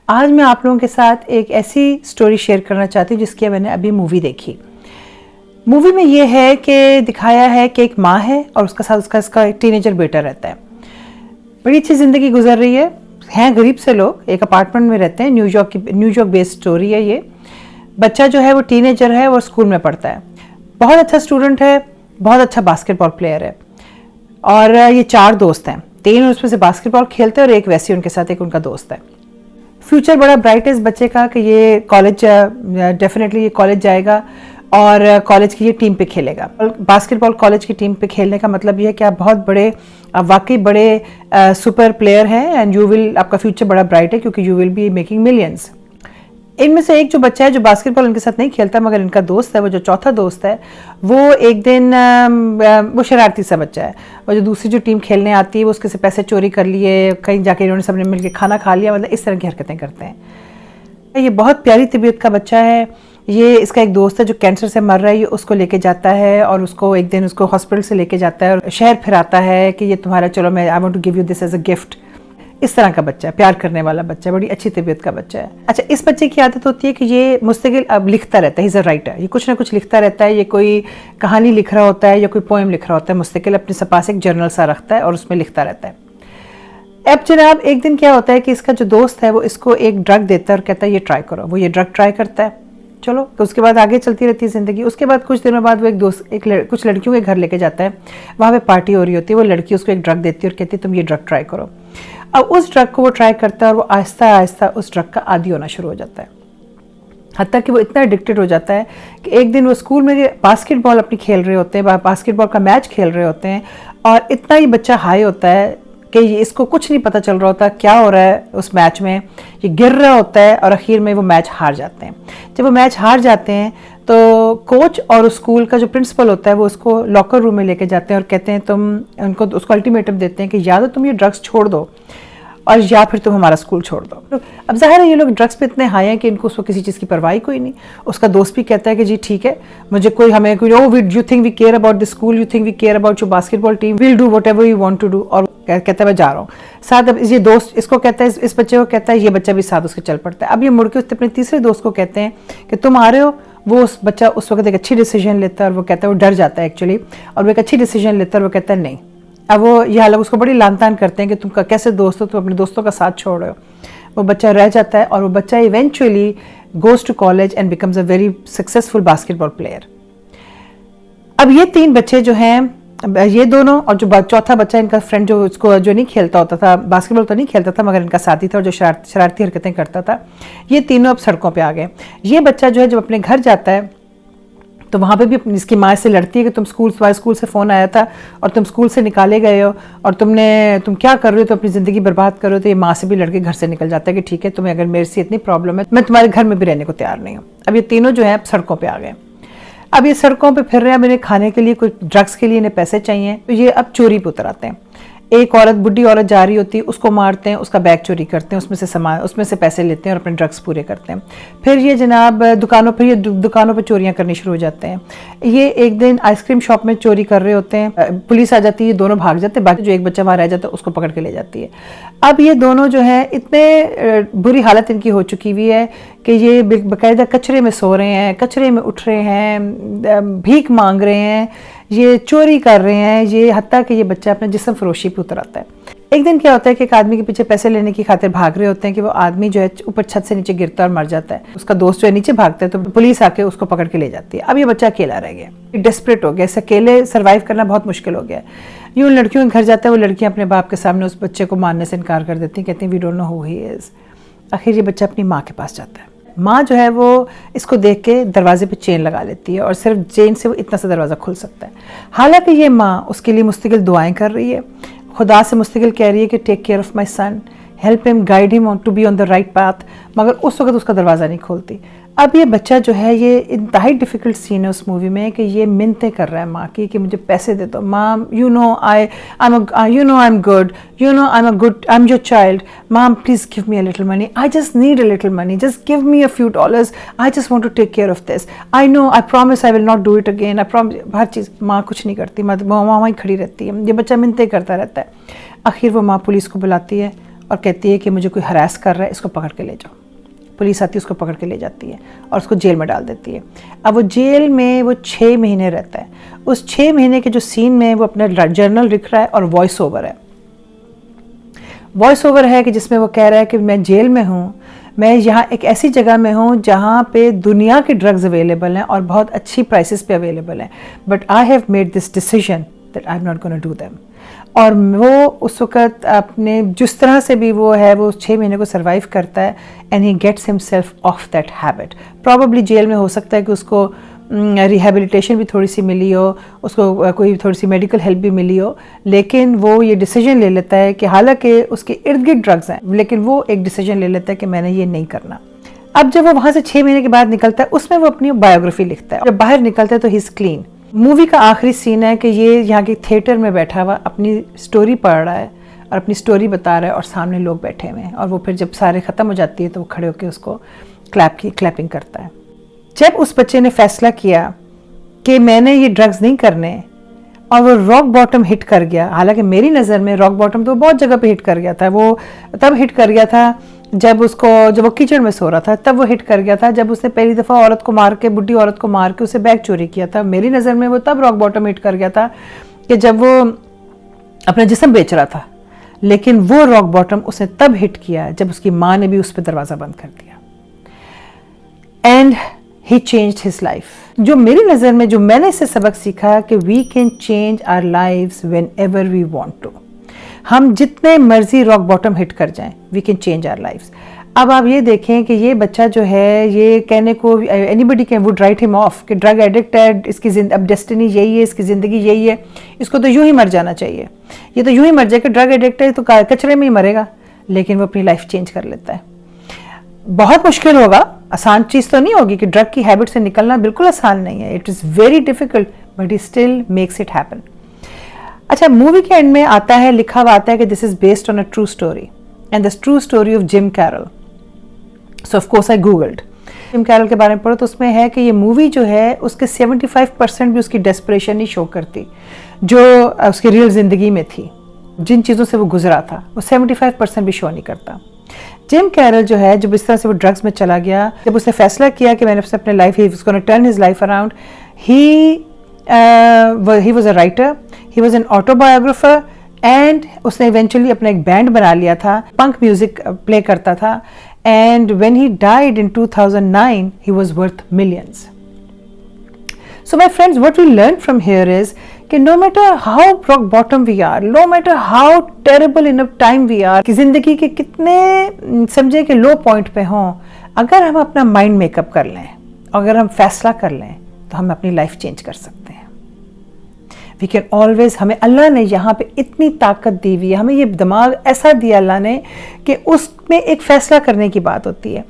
آج میں آپ لوگوں کے ساتھ ایک ایسی سٹوری شیئر کرنا چاہتی ہوں جس کی میں نے ابھی مووی دیکھی. مووی میں یہ ہے کہ دکھایا ہے کہ ایک ماں ہے اور اس کا ایک ٹین ایجر بیٹا رہتا ہے. بڑی اچھی زندگی گزر رہی ہے. ہیں غریب سے لوگ, ایک اپارٹمنٹ میں رہتے ہیں. نیو یارک بیسڈ سٹوری ہے یہ. بچہ جو ہے وہ ٹین ایجر ہے, وہ اسکول میں پڑھتا ہے. بہت اچھا اسٹوڈنٹ ہے, بہت اچھا باسکٹ بال پلیئر ہے. اور یہ 4 دوست ہیں, 3 اس میں سے باسکٹ بال کھیلتے ہیں اور ایک ویسے ان کے ساتھ ایک ان کا دوست ہے. فیوچر بڑا برائٹ ہے اس بچے کا کہ یہ کالج ڈیفینیٹلی یہ کالج جائے گا اور کالج کی یہ ٹیم پہ کھیلے گا. باسکٹ بال کالج کی ٹیم پہ کھیلنے کا مطلب یہ ہے کہ آپ بہت بڑے, واقعی بڑے سپر پلیئر ہیں اینڈ آپ کا فیوچر بڑا برائٹ ہے کیونکہ you will be making millions. ان میں سے ایک جو بچہ ہے جو باسکٹ بال ان کے ساتھ نہیں کھیلتا مگر ان کا دوست ہے, وہ جو چوتھا دوست ہے, وہ ایک دن وہ شرارتی سا بچہ ہے. وہ جو دوسری جو ٹیم کھیلنے آتی ہے وہ اس کے سے پیسے چوری کر لیے, کہیں جا کے انہوں نے سب نے مل کے کھانا کھا لیا, مطلب اس طرح کی حرکتیں کرتے ہیں. یہ بہت پیاری طبیعت کا بچہ ہے. یہ اس کا ایک دوست ہے جو کینسر سے مر رہا ہے, یہ اس کو لے کے جاتا ہے اور اس کو ایک دن اس کو ہاسپٹل سے لے کے جاتا ہے اور شہر پھراتا ہے کہ یہ تمہارا, چلو میں I want to give you this as a gift. اس طرح کا بچہ ہے, پیار کرنے والا بچہ ہے, بڑی اچھی طبیعت کا بچہ ہے. اچھا, اس بچے کی عادت ہوتی ہے کہ یہ مستقل اب لکھتا رہتا ہے. ہی از اے رائٹر, یہ کچھ نہ کچھ لکھتا رہتا ہے. یہ کوئی کہانی لکھ رہا ہوتا ہے یا کوئی پوئم لکھ رہا ہوتا ہے, مستقل اپنے پاس ایک جرنل سا رکھتا ہے اور اس میں لکھتا رہتا ہے. اب جناب ایک دن کیا ہوتا ہے کہ اس کا جو دوست ہے وہ اس کو ایک ڈرگ دیتا ہے اور کہتا ہے یہ ٹرائی کرو. وہ یہ ڈرگ ٹرائی کرتا ہے. چلو, تو اس کے بعد آگے چلتی رہتی ہے زندگی. اس کے بعد کچھ دنوں بعد وہ کچھ لڑکیوں کے گھر لے کے جاتا ہے. وہاں پہ پارٹی ہو رہی ہوتی ہے. وہ لڑکی اس کو ایک ڈرگ دیتی ہے اور کہتی ہے تم یہ ڈرگ ٹرائی کرو. اب اس ڈرگ کو وہ ٹرائی کرتا ہے اور وہ آہستہ آہستہ اس ڈرگ کا عادی ہونا شروع ہو جاتا ہے. حتیٰ کہ وہ اتنا ایڈکٹڈ ہو جاتا ہے کہ ایک دن وہ اسکول میں باسکٹ بال اپنی کھیل رہے ہوتے ہیں, باسکٹ بال کا میچ کھیل رہے ہوتے ہیں, اور اتنا ہی بچہ ہائی ہوتا ہے کہ اس کو کچھ نہیں پتہ چل رہا ہوتا کیا ہو رہا ہے اس میچ میں. یہ گر رہا ہوتا ہے اور اخیر میں وہ میچ ہار جاتے ہیں. جب وہ میچ ہار جاتے ہیں تو کوچ اور اسکول کا جو پرنسپل ہوتا ہے وہ اس کو لاکر روم میں لے کے جاتے ہیں اور کہتے ہیں اس کو الٹیمیٹم دیتے ہیں کہ یا تو تم یہ ڈرگس چھوڑ دو اور یا پھر تم ہمارا اسکول چھوڑ دو. اب ظاہر ہے یہ لوگ ڈرگس پہ اتنے ہائی ہیں کہ ان کو اس کو کسی چیز کی پرواہ کوئی نہیں. اس کا دوست بھی کہتا ہے کہ جی ٹھیک ہے, مجھے کوئی ہمیں you think we care about the school, you think we care about your basketball team, well do whatever you want to do. اور کہتا ہے میں جا رہا ہوں ساتھ. اب یہ دوست اس کو کہتا ہے, اس بچے کو کہتا ہے, یہ بچہ بھی ساتھ اس کے چل پڑتا ہے. اب یہ مڑ کے اپنے تیسرے دوست کو کہتے ہیں کہ تم آ رہے ہو. وہ اس بچہ اس وقت ایک اچھی ڈیسیجن لیتا ہے اور وہ کہتا ہے, وہ ڈر جاتا ہے ایکچولی, اور وہ ایک اچھی ڈیسیجن لیتا ہے اور وہ کہتا ہے نہیں. اب وہ یہ حالت اس کو بڑی لان تان کرتے ہیں کہ تم کیسے دوست ہو, تم اپنے دوستوں کا ساتھ چھوڑ رہے ہو. وہ بچہ رہ جاتا ہے اور وہ بچہ eventually goes to college and becomes a very successful basketball player. اب یہ 3 بچے جو ہیں, یہ دونوں اور جو چوتھا بچہ ان کا فرینڈ جو اس کو جو نہیں کھیلتا ہوتا تھا, باسکٹ بال تو نہیں کھیلتا تھا مگر ان کا ساتھی تھا اور جو شرارتی حرکتیں کرتا تھا, یہ تینوں اب سڑکوں پہ آ گئے. یہ بچہ جو ہے جب اپنے گھر جاتا ہے تو وہاں پہ بھی اس کی ماں سے لڑتی ہے کہ تمہارے اسکول سے فون آیا تھا اور تم اسکول سے نکالے گئے ہو اور تم کیا کر رہے ہو, تو اپنی زندگی برباد کر رہے ہو. تو یہ ماں سے بھی لڑ کے گھر سے نکل جاتا ہے کہ ٹھیک ہے, تمہیں اگر میرے سے اتنی پرابلم ہے میں تمہارے گھر میں بھی رہنے کو تیار نہیں ہوں. اب یہ تینوں جو ہیں اب سڑکوں پہ آ گئے. اب یہ سڑکوں پہ پھر رہے ہیں. اب انہیں کھانے کے لیے کوئی ڈرگس کے لیے انہیں پیسے چاہیے, تو یہ اب چوری پہ اتر آتے ہیں. ایک عورت, بڈھی عورت جا رہی ہوتی ہے, اس کو مارتے ہیں, اس کا بیگ چوری کرتے ہیں, اس میں سے پیسے لیتے ہیں اور اپنے ڈرگس پورے کرتے ہیں. پھر یہ جناب دکانوں پہ چوریاں کرنی شروع ہو جاتے ہیں. یہ ایک دن آئس کریم شاپ میں چوری کر رہے ہوتے ہیں, پولیس آ جاتی ہے, دونوں بھاگ جاتے ہیں, باقی جو ایک بچہ وہاں رہ جاتا ہے اس کو پکڑ کے لے جاتی ہے. اب یہ دونوں جو ہیں اتنے بری حالت ان کی ہو چکی ہوئی ہے کہ یہ باقاعدہ کچرے میں سو رہے ہیں, کچرے میں اٹھ رہے ہیں, بھیک مانگ رہے ہیں, یہ چوری کر رہے ہیں. یہ حتیٰ کہ یہ بچہ اپنے جسم فروشی پہ اتر آتا ہے. ایک دن کیا ہوتا ہے کہ ایک آدمی کے پیچھے پیسے لینے کی خاطر بھاگ رہے ہوتے ہیں کہ وہ آدمی جو ہے اوپر چھت سے نیچے گرتا ہے اور مر جاتا ہے. اس کا دوست جو ہے نیچے بھاگتا ہے تو پولیس آ کے اس کو پکڑ کے لے جاتی ہے. اب یہ بچہ اکیلا رہ گیا, ڈیسپریٹ ہو گیا, اس اکیلے سروائیو کرنا بہت مشکل ہو گیا. یوں لڑکیوں کے گھر جاتا ہے, وہ لڑکیاں اپنے باپ کے سامنے اس بچے کو ماننے سے انکار کر دیتی ہیں, کہتی ہیں وی ڈونٹ نو ہو ہی از. آخر یہ بچہ اپنی ماں کے پاس جاتا ہے. ماں جو ہے وہ اس کو دیکھ کے دروازے پہ چین لگا لیتی ہے اور صرف چین سے وہ اتنا سا دروازہ کھل سکتا ہے. حالانکہ یہ ماں اس کے لیے مستقل دعائیں کر رہی ہے, خدا سے مستقل کہہ رہی ہے کہ take care of my son, help him, guide him to be on the right path, مگر اس وقت اس کا دروازہ نہیں کھولتی. اب یہ بچہ جو ہے, یہ انتہائی ڈیفیکلٹ سین ہے اس مووی میں کہ یہ منتیں کر رہا ہے ماں کی کہ مجھے پیسے دے دو. Mom you know I am good, you know I am your child, mom please give me a little money, I just need a little money, just give me a few dollars, I just want to take care of this, I know, I promise I will not do it again, I promise. ہر چیز ماں کچھ نہیں کرتی, ماں وہیں کھڑی رہتی ہے. یہ بچہ منتیں کرتا رہتا ہے. آخر وہ ماں پولیس کو بلاتی ہے اور کہتی ہے کہ مجھے کوئی ہراس کر رہا ہے، اس کو پکڑ کے لے جاؤ۔ پولیس آتی ہے، اس کو پکڑ کے لے جاتی ہے اور اس کو جیل میں ڈال دیتی ہے۔ اب وہ جیل میں وہ 6 مہینے رہتا ہے۔ اس 6 مہینے کے جو سین میں وہ اپنا جرنل لکھ رہا ہے اور وائس اوور ہے۔ وائس اوور ہے کہ جس میں وہ کہہ رہا ہے کہ میں جیل میں ہوں، میں یہاں ایک ایسی جگہ میں ہوں جہاں پہ دنیا کے ڈرگز اویلیبل ہیں اور بہت اچھی پرائسز پہ اویلیبل ہیں، but I have made this decision that I am not gonna do them. اور وہ اس وقت اپنے جس طرح سے بھی وہ ہے، وہ 6 مہینے کو سروائیو کرتا ہے and he gets himself off that habit. Probably jail میں ہو سکتا ہے کہ اس کو ریہیبلیٹیشن بھی تھوڑی سی ملی ہو، اس کو کوئی تھوڑی سی میڈیکل ہیلپ بھی ملی ہو، لیکن وہ یہ ڈیسیجن لے لیتا ہے کہ حالانکہ اس کے ارد گرد ڈرگز ہیں، لیکن وہ ایک ڈیسیجن لے لیتا ہے کہ میں نے یہ نہیں کرنا۔ اب جب وہ وہاں سے 6 مہینے کے بعد نکلتا ہے، اس میں وہ اپنی بایوگرافی لکھتا ہے۔ جب باہر نکلتا ہے تو ہی از کلین۔ مووی کا آخری سین ہے کہ یہ یہاں کے تھیٹر میں بیٹھا ہوا اپنی سٹوری پڑھ رہا ہے اور اپنی سٹوری بتا رہا ہے، اور سامنے لوگ بیٹھے ہوئے ہیں، اور وہ پھر جب سارے ختم ہو جاتی ہے تو وہ کھڑے ہو کے اس کو کلیپنگ کرتا ہے۔ جب اس بچے نے فیصلہ کیا کہ میں نے یہ ڈرگز نہیں کرنے اور وہ راک باٹم ہٹ کر گیا، حالانکہ میری نظر میں راک باٹم تو بہت جگہ پہ ہٹ کر گیا تھا، وہ تب ہٹ کر گیا تھا جب وہ کچن میں سو رہا تھا، تب وہ ہٹ کر گیا تھا جب اس نے پہلی دفعہ عورت کو مار کے، بڈھی عورت کو مار کے اسے بیگ چوری کیا تھا۔ میری نظر میں وہ تب راک باٹم ہٹ کر گیا تھا کہ جب وہ اپنا جسم بیچ رہا تھا، لیکن وہ راک باٹم اس نے تب ہٹ کیا جب اس کی ماں نے بھی اس پہ دروازہ بند کر دیا۔ And he changed his life. جو میری نظر میں جو میں نے اس سے سبق سیکھا کہ we can change our lives whenever we want to. ہم جتنے مرضی راک باٹم ہٹ کر جائیں، we can change our lives. اب آپ یہ دیکھیں کہ یہ بچہ جو ہے، یہ کہنے کو anybody can would write him off کہ ڈرگ ایڈکٹ ہے، اس کی اب ڈیسٹنی یہی ہے، اس کی زندگی یہی ہے، اس کو تو یوں ہی مر جانا چاہیے، یہ تو یوں ہی مر جائے کہ ڈرگ ایڈکٹ ہے تو کچرے میں ہی مرے گا، لیکن وہ اپنی لائف چینج کر لیتا ہے۔ بہت مشکل ہوگا، آسان چیز تو نہیں ہوگی کہ ڈرگ کی ہیبٹ سے نکلنا بالکل آسان نہیں ہے، it is very difficult, but he still makes it happen. اچھا، مووی کے اینڈ میں آتا ہے، لکھا ہوا آتا ہے کہ this is based on a true story and the true story of Jim Carroll. So of course I googled Jim Carroll کے بارے میں پڑھا تو اس میں ہے کہ یہ مووی جو ہے اس کے 75% بھی اس کی ڈیسپریشن نہیں شو کرتی جو اس کی ریئل زندگی میں تھی، جن چیزوں سے وہ گزرا تھا وہ 75% بھی شو نہیں کرتا۔ جم کیرل جو ہے، جب اس طرح سے وہ ڈرگز میں چلا گیا، جب اس نے فیصلہ کیا کہ میں نے اپنے life turn his life around, he was a writer, he was an autobiographer, and اس نے ایونچولی اپنا ایک بینڈ بنا لیا تھا، پنک میوزک پلے کرتا تھا، and when he died in 2009 he was worth millions. So my friends, what we learn from here is کہ no matter how rock bottom we are, no matter how terrible in a time we are، کہ زندگی کے کتنے سمجھے کہ لو point پہ ہوں، اگر ہم اپنا مائنڈ میک اپ کر لیں، اگر ہم فیصلہ کر لیں تو ہم اپنی لائف چینج کر سکتے ہیں۔ وی کین آلویز، ہمیں اللہ نے یہاں پہ اتنی طاقت دی ہوئی ہے، ہمیں یہ دماغ ایسا دیا اللہ نے کہ اس میں ایک فیصلہ کرنے کی بات ہوتی ہے۔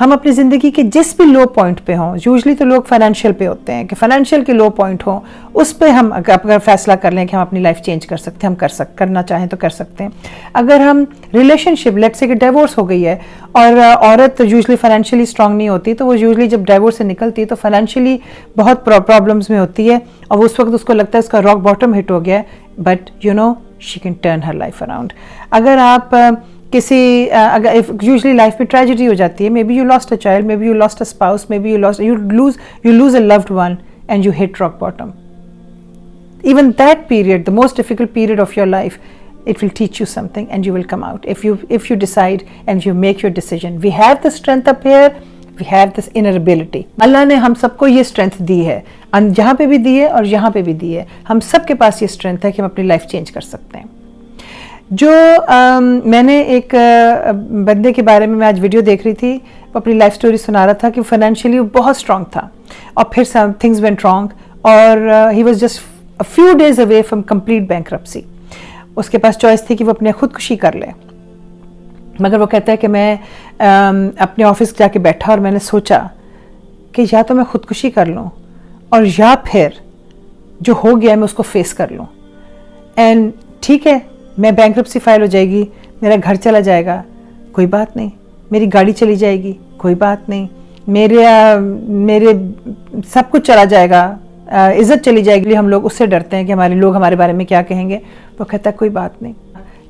ہم اپنی زندگی کے جس بھی لو پوائنٹ پہ ہوں، یوزلی تو لوگ فائنینشیل پہ ہوتے ہیں کہ فائنینشیل کے لو پوائنٹ ہوں، اس پہ ہم اگر فیصلہ کر لیں کہ ہم اپنی لائف چینج کر سکتے ہیں، ہم کرنا چاہیں تو کر سکتے ہیں۔ اگر ہم ریلیشن شپ، لیٹس سے کہ ڈیورس ہو گئی ہے اور عورت یوزلی فائنینشیلی اسٹرانگ نہیں ہوتی، تو وہ یوزلی جب ڈیورس سے نکلتی ہے تو فائنینشیلی بہت پرابلمس میں ہوتی ہے، اور اس وقت اس کو لگتا ہے اس کا راک باٹم ہٹ ہو گیا ہے، but you know she can turn her life around. اگر آپ اگر یوزلی لائف میں ٹریجڈی ہو جاتی ہے، maybe you lost a child, maybe you lost a spouse, maybe you lose a loved one and you hit rock bottom, even that period, the most difficult period of your life, it will teach you something and you will come out if you decide and you make your decision. We have the strength up here, we have this inner ability. اللہ نے ہم سب کو یہ strength دی ہے، جہاں پہ بھی دی ہے اور یہاں پہ بھی دی ہے، ہم سب کے پاس یہ strength ہے کہ ہم اپنی لائف چینج کر سکتے ہیں۔ جو میں نے ایک بندے کے بارے میں آج ویڈیو دیکھ رہی تھی، وہ اپنی لائف سٹوری سنا رہا تھا کہ فائنینشیلی وہ بہت اسٹرانگ تھا، اور پھر سم تھنگز وینٹ رانگ، اور he was just a few days away from complete bankruptcy. اس کے پاس چوائس تھی کہ وہ اپنے خودکشی کر لے، مگر وہ کہتا ہے کہ میں اپنے آفس جا کے بیٹھا اور میں نے سوچا کہ یا تو میں خودکشی کر لوں اور یا پھر جو ہو گیا میں اس کو فیس کر لوں، اینڈ ٹھیک ہے میں بینکرپسی فائل ہو جائے گی، میرا گھر چلا جائے گا، کوئی بات نہیں، میری گاڑی چلی جائے گی، کوئی بات نہیں، میرے سب کچھ چلا جائے گا، عزت چلی جائے گی، ہم لوگ اس سے ڈرتے ہیں کہ لوگ ہمارے بارے میں کیا کہیں گے۔ وہ کہتا ہے کوئی بات نہیں،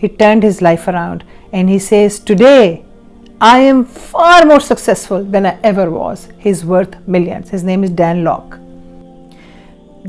he turned his life around and he says today I am far more successful than I ever was. He's worth millions. His name is Dan Lok.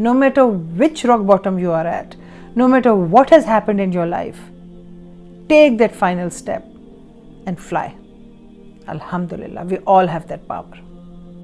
no matter which rock bottom you are at, no matter what has happened in your life, take that final step and fly. Alhamdulillah, we all have that power.